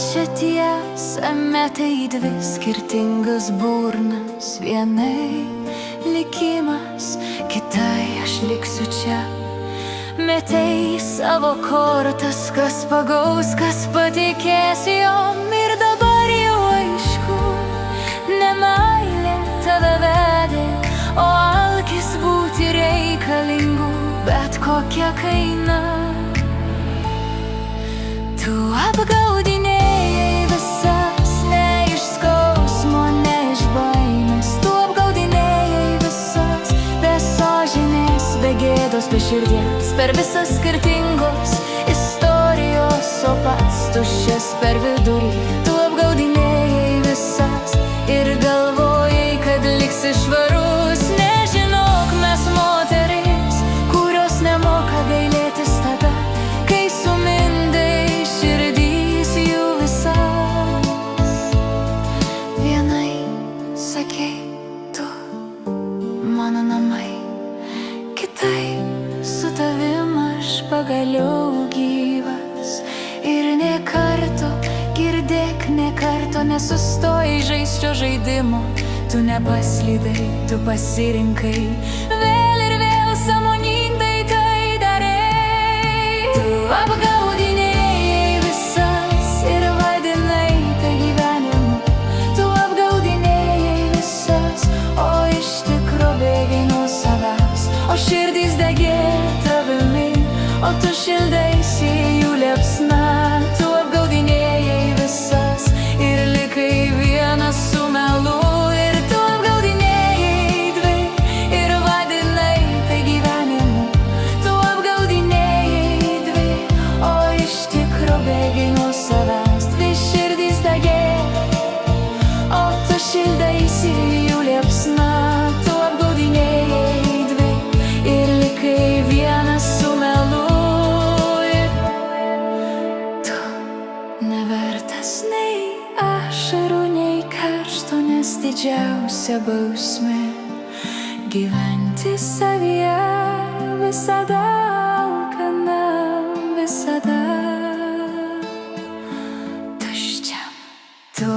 čia tiesa, metai dvi skirtingas burnas, vienai likimas, kitai aš liksiu čia. Metei savo kortas, kas pagaus, kas patikės jom, ir dabar jau aišku, ne meilė tave vedė, o alkis būti reikalingu, bet kokia kaina. Tu apgaudinėjai visas, ne iš skausmo, ne iš baimės. Tu apgaudinėjai visas, be sąžinės, be gėdos, be širdies, per visas skirtingos istorijos, o pats tuščias per vidurį. Tu apgaudinėjai visas ir galvojai, kad liksi švarus. Nežinok, mes moterys, kurios nemoka gailėtis tada, kai sumindai širdys jų visas. Vienai sakei, tu mano namai, kitai su tavim aš pagaliau gyvas. Ir nė karto, girdėk, nė karto nesustojai žaist šio žaidimo. Tu nepaslydai, tu pasirinkai, vėl ir vėl sąmoningai tai darei. Tu apgaudinėjai visas ir vadinai tai gyvenimu. Tu apgaudinėjai visas, o iš tikro bėgai nuo savęs. O širdys degė tavimi, o tu šildaisi jų liepsna. Tu apgaudinėjai visas ir likai vienas su melu. Ir tu apgaudinėjai dvi ir vadinai tai gyvenimu. Tu apgaudinėjai dvi, o iš tikro bėgai nuo savęs. Dvi širdys degė, o tu šildaisi jų liepsna. Tu apgaudinėjai dvi ir likai vienas su melu. Tu nevertas nei ašarų, nei karšto, nes didžiausia bausmė gyventi savyje visada alkana, visada tuščiam. Tu